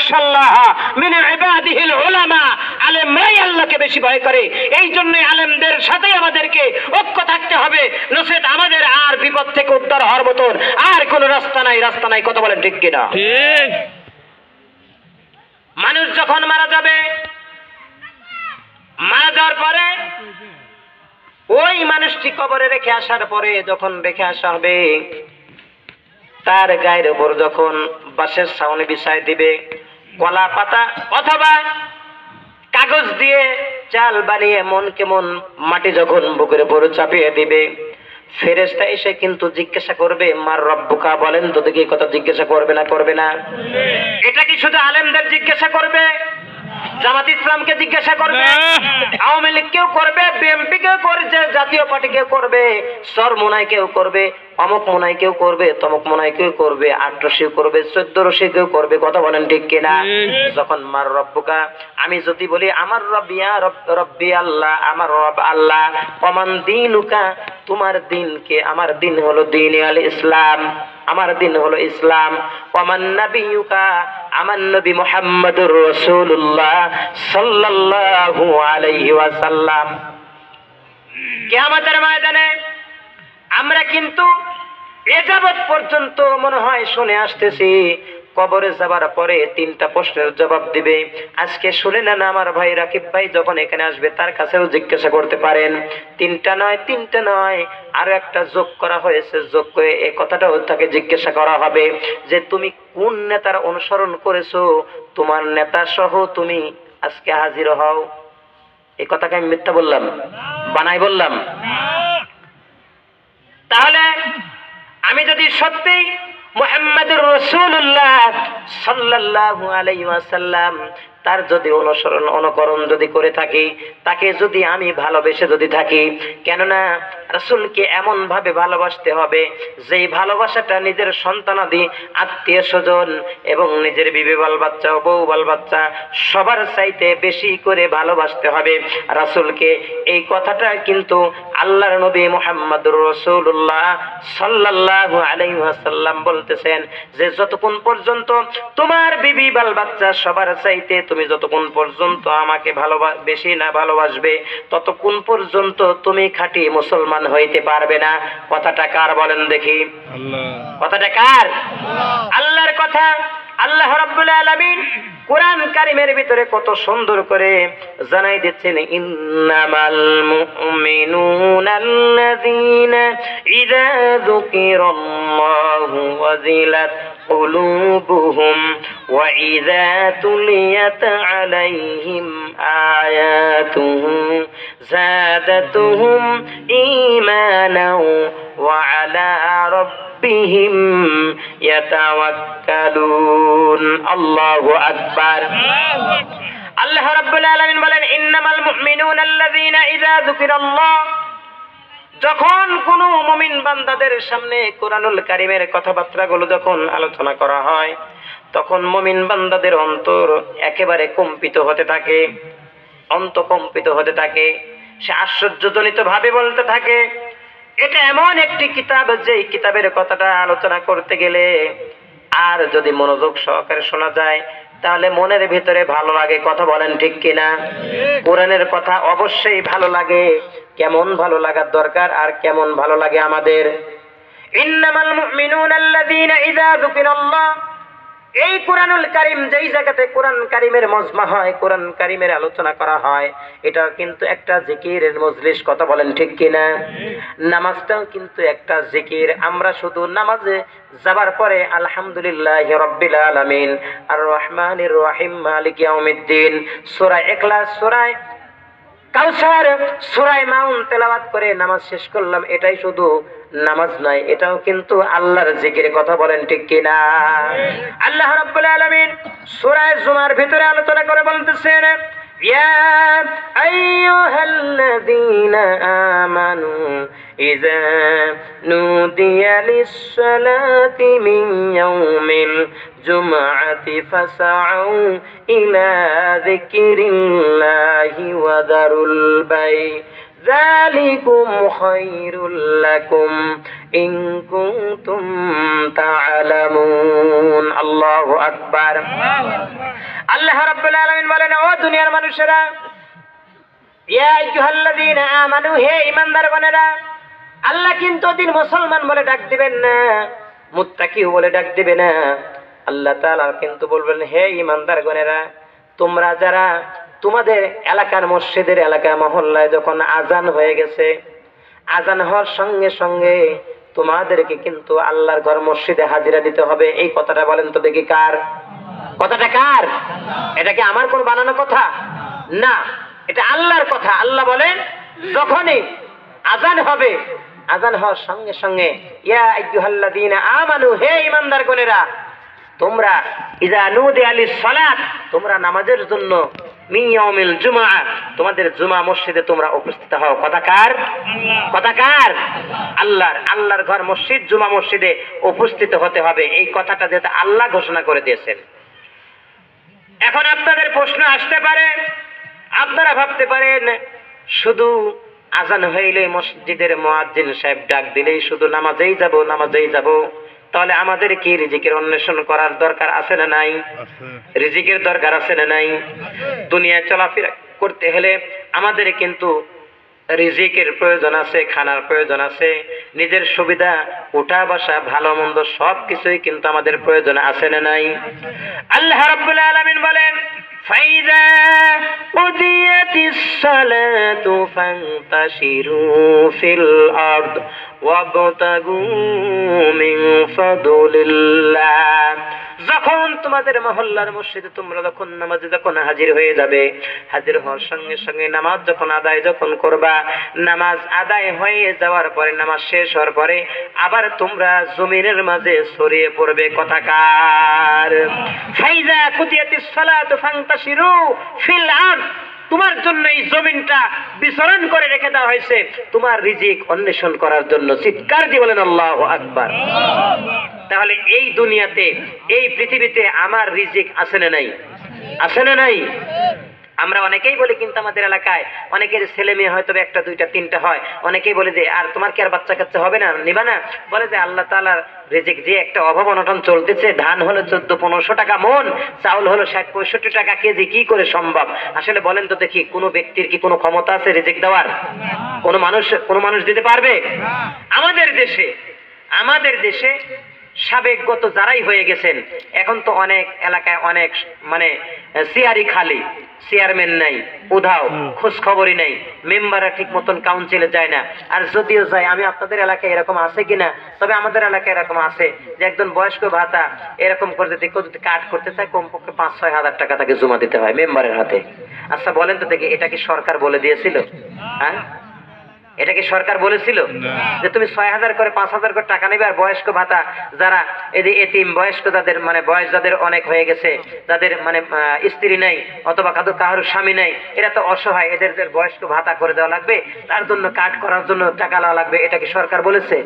ইয়াখশাল্লাহ মিন ইবাদিহিল উলামা, আলেমরাই আল্লাহকে বেশি ভয় করে। এই জন্যই আলেমদের সাথে আমাদেরকে ঐক্য থাকতে হবে, নচেত আমাদের আর বিপদ থেকে উদ্ধার হওয়ার মতন আর কোনো রাস্তা নাই, রাস্তা নাই। কথা বলেন ঠিক কিনা? ঠিক। মানুষ যখন মারা যাবে, মারা যাওয়ার পরে ওই মানুষটি কবরে রেখে আসার পরে যখন রেখে আসা হবে, তার গায়ের উপর যখন বাঁশের ছাউনি বিছায় দিবে, কলা পাতা অথবা কাগজ দিয়ে চাল বানিয়ে মন কেমন মাটি যখন বুকের উপর চাপিয়ে দিবে, ফেরেশতা এসে কিন্তু জিজ্ঞাসা করবে, মার রব্বুকা, বলেন তো দেখি, কথা জিজ্ঞাসা করবে না করবে না? এটা কি শুধু আলেমদের জিজ্ঞাসা করবে? জামাত ইসলামকে জিজ্ঞাসা করবে, আওয়ামী লীগ কেউ করবে, বিএনপি কেউ করবে, জাতীয় পার্টি কেউ করবে, সরমোনাই কেউ করবে, অমুক মোনাই কেউ করবে, তমুক মোনাই কেউ করবে, ৮ রশি করবে, ১৪ রশি কেউ করবে। কথা বলেন ঠিক কিনা? যখন মার রব্বুকা, আমি যদি বলি আমার রব, ইয়া রব্বি আল্লাহ, আমার রব আল্লাহ, ওমান দীনুকা, তোমার দিন কে? আমার দিন হলো দ্বীন আল ইসলাম, আমার দিন হলো ইসলাম। ওমান নাবিয়ুকা, আমার নবী মুহাম্মদুর রাসূলুল্লাহ সাল্লাল্লাহু আলাইহি ওয়াসাল্লাম। কিয়ামতের ময়দানে আমরা কিন্তু এ যাবৎ পর্যন্ত মনে হয় শুনে আসতেছি, কবরে যাবার পরে 3টা প্রশ্নের জবাব দিবে। আজকে শুনে না আমার ভাই রাকিব ভাই যখন এখানে আসবে তার কাছেও জিজ্ঞাসা করতে পারেন। 3টা নয়, আরো একটা যোগ করা হয়েছে, যোগ করে এই কথাটাও তাকে জিজ্ঞাসা করা হবে যে তুমি কোন নেতার অনুসরণ করেছো, তোমার নেতা সহ তুমি আজকে হাজির হও। এই কথাকে আমি মিথ্যা বললাম? বানাই বললাম? তাহলে আমি যদি সত্যি মুহাম্মদুর রাসূলুল্লাহ সাল্লাল্লাহু আলাইহি ওয়াসাল্লাম তার যদি অনুকরণ যদি করে থাকি, তাকে যদি আমি ভালোবেসে যদি থাকি, কেননা রাসূলকে এমন ভাবে ভালোবাসতে হবে যেই ভালোবাসাটা নিজের সন্তানাদি, আত্মীয় স্বজন এবং নিজের বিবি বাল বাচ্চা, বউ বাল বাচ্চা সবার চাইতে বেশি করে ভালোবাসতে হবে রাসূলকে। এই কথাটা কিন্তু আল্লাহর নবী মুহাম্মদুর রাসূলুল্লাহ সাল্লাল্লাহু আলাইহি ওয়াসাল্লাম বলতেছেন যে যতক্ষণ পর্যন্ত তোমার বিবি বাল বাচ্চা সবার চাইতে তুমি যতক্ষণ পর্যন্ত আমাকে বেশি না ভালোবাসবে, ততক্ষণ পর্যন্ত তুমি খাঁটি মুসলমান হইতে পারবে না। কথাটা কার বলেন দেখি? কথাটা কার? আল্লাহর কথা। আল্লাহ রাব্বুল আলামিন কুরআন কারীমের ভিতরে কত সুন্দর করে জানাই দিচ্ছেন, ইন্নামাল মুমিনুনাল্লাযীনা ইযা যুকিরাল্লাহু ওয়াজিলাত قلوبهم وإذا تليت عليهم آياته زادتهم إيمانا وعلى ربهم يتوكلون الله أكبر الله رب العالمين বলেন إنما المؤمنون الذين إذا ذكر الله যখন কোন মুমিন বান্দাদের সামনে কোরআনুল কারীমের কথাবার্তাগুলো যখন আলোচনা করা হয়, তখন মুমিন বান্দাদের অন্তর একেবারে কম্পিত হতে থাকে, অন্তকম্পিত হতে থাকে। সে আশ্চর্যজনিত ভাবে বলতে থাকে, এটা এমন একটি কিতাব যে কিতাবের কথাটা আলোচনা করতে গেলে আর যদি মনোযোগ সহকারে শোনা যায় তাহলে মনের ভিতরে ভালো লাগে। কথা বলেন ঠিক কিনা? কোরআনের কথা অবশ্যই ভালো লাগে। কেমন ভালো লাগার দরকার আর কেমন ভালো লাগে আমাদের? ইন্নামাল মুমিনুনাল্লাযীনা ইযা যুকিরাল্লাহ, এই কোরআনুল কারীম যেই জায়গাতে কোরআন কারীমের মজমা হয়, কোরআন কারীমের আলোচনা করা হয়, এটা কিন্তু একটা জিকিরের মজলিস। কথা বলেন ঠিক কিনা? নামাজটাও কিন্তু একটা জিকির। আমরা শুধু নামাজে যাবার পরে আলহামদুলিল্লাহি রাব্বিল আলামিন আর রহমানির রহিম মালিক ইয়াউমিদ্দিন, সূরা ইখলাস, সূরা কাউসার, সূরা মাউন তেলাওয়াত করে নামাজ শেষ করলাম, এটাই শুধু নামাজ নয়, এটাও কিন্তু আল্লাহর জিকির। কথা বলেন ঠিক কিনা? আল্লাহ রাব্বুল আলামিন সূরা জুমার ভিতরে আলোচনা করে বলতেছেন, ইয়া আইয়ুহাল্লাযীনা আমানু ইযা নুদিয়া লিস-সালাতি মিন ইয়াউমিল জুমআতি ফাসআউ ইলা যিকিরিল্লাহি ওয়া দারুল বাই যালিকুম খায়রুল লাকুম ইন কুনতুম তা'লামুন। আল্লাহু আকবার। আল্লাহ রাব্বুল আলামিন বলেন, ও দুনিয়ার মানুষেরা, ইয়া আইয়ুহাল্লাযীনা আমানু, হে ঈমানদারগণেরা, আল্লাহ কিন্তু ওদিন মুসলমান বলে ডাক দিবেন না, মুত্তাকি বলে ডাক দিবে না। আল্লাহ তাআলা কিন্তু বলবেন, হে ঈমানদারগণেরা, তোমরা যারা তোমাদের এলাকার মসজিদের এলাকা মহল্লায় যখন আজান হয়ে গেছে, আজান হওয়ার সঙ্গে সঙ্গে তোমাদেরকে কিন্তু আল্লাহর ঘর মসজিদে হাজিরা দিতে হবে। এই কথাটা বলেন তো দেখি কার? কথাটা কার? এটা কি আমার কোন বানানো কথা? না, এটা আল্লাহর কথা। আল্লাহ বলেন, যখনই আজান হবে, আজান হওয়ার সঙ্গে সঙ্গে ইয়া আইয়ুহাল্লাযীনা আমানু, হে ঈমানদারগণেরা, তোমরা ইযা নুদিয়া লিস-সালাত, তোমরা নামাজের জন্য মিন ইয়াউমিল জুমআ, তোমাদের জুমা মসজিদে তোমরা উপস্থিত হও। কথা কার? কথা কার? আল্লাহর। আল্লাহর ঘর মসজিদ, জুমা মসজিদে উপস্থিত হতে হবে। এই কথাটা যেটা আল্লাহ ঘোষণা করে দিয়েছেন। এখন আপনাদের প্রশ্ন আসতে পারে, আপনারা ভাবতে পারেন শুধু আজান হইলে মসজিদের মুয়াজ্জিন সাহেব ডাক দিলেই শুধু নামাজেই যাব, নামাজেই যাব। তাহলে আমাদের কি রিজিকের অন্বেষণ করার দরকার আছে না নাই? রিজিকের দরকার আছে না নাই? দুনিয়ায় চলাফেরা করতে হলে আমাদের কিন্তু রিজিকের প্রয়োজন আছে, খানার প্রয়োজন আছে, নিজের সুবিধা, উঠা বসা, ভালো মন্দ সব কিছুই কিন্তু আমাদের প্রয়োজন আছে না নাই? আল্লাহ রাব্বুল আলামিন বলেন, ফাইযা কুদিয়াতিস সালাতু ফান্তাশিরু ফিল আরদ ওয়াবতাগু মিন ফাদলিল্লাহ। যখন তোমাদের মহল্লার মসজিদে তোমরা যখন নামাজে যখন হাজির হয়ে যাবে, হাজির হওয়ার সঙ্গে সঙ্গে নামাজ যখন আদায় যখন করবা, নামাজ আদায় হয়ে যাওয়ার পরে, নামাজ শেষ হওয়ার পরে আবার তোমরা জমিনের মাঝে ছড়িয়ে পড়বে। কথাকার? ফাইযা কুদিয়াতিস সালাতু ফান্তাশিরু ফিল আরদ, তোমার জন্য এই জমিনটা বিচরণ করে রেখে দেওয়া হয়েছে তোমার রিজিক অন্বেষণ করার জন্য। চিৎকার দিয়ে বলেন আল্লাহু আকবার। তাহলে এই দুনিয়াতে, এই পৃথিবীতে আমার রিজিক আছে না নাই? আছে না নাই? আমরা অনেকেই বলি কিন্তু আমাদের এলাকায় অনেকের ছেলে মেয়ে হয়তো একটা দুইটা তিনটা হয়, অনেকেই বলে যে আর তোমার কি আর বাচ্চা কাচ্চা হবে না, নিবা না? বলে যে আল্লাহ তাআলার রিজিক, যে একটা অভাব অনটন চলতেছে, ধান হলো 1400-1500 টাকা মন, চাউল হলো 60-65 টাকা কেজি, কি করে সম্ভব? আসলে বলেন তো দেখি, কোনো ব্যক্তির কি কোনো ক্ষমতা আছে রিজিক দেওয়ার? কোনো মানুষ দিতে পারবে? আমাদের দেশে সাবেকগত যারাই হয়ে গেছেন, এখন তো অনেক এলাকায় অনেক মানে চেয়ারই খালি, চেয়ারম্যান নাই, উধাও, খোঁজ খবরই নাই, মেম্বাররা ঠিক মতন কাউন্সিলে যায় না। আর যদিও যায়, আমি আপনাদের এলাকায় এরকম আছে কিনা, তবে আমাদের এলাকায় এরকম আছে যে একজন বয়স্ক ভাতা এরকম করে যদি কেউ যদি কাট করতে চায়, কমপক্ষে 5-6 হাজার টাকা তাকে জমা দিতে হয় মেম্বারের হাতে। আচ্ছা বলেন তো দেখি, এটা কি সরকার বলে দিয়েছিল? হ্যাঁ, এটা কি সরকার বলেছিল যে তুমি 6,000 করে 5,000 করে টাকা নেবে? আর বয়স্ক ভাতা যারা এতিম বয়স্ক, যাদের মানে বয়স যাদের অনেক হয়ে গেছে, যাদের মানে স্ত্রী নাই অথবা কারোর স্বামী নাই, এরা তো অসহায়, এদের বয়স্ক ভাতা করে দেওয়া লাগবে, তার জন্য কাট করার জন্য টাকা নেওয়া লাগবে, এটা কি সরকার বলেছে?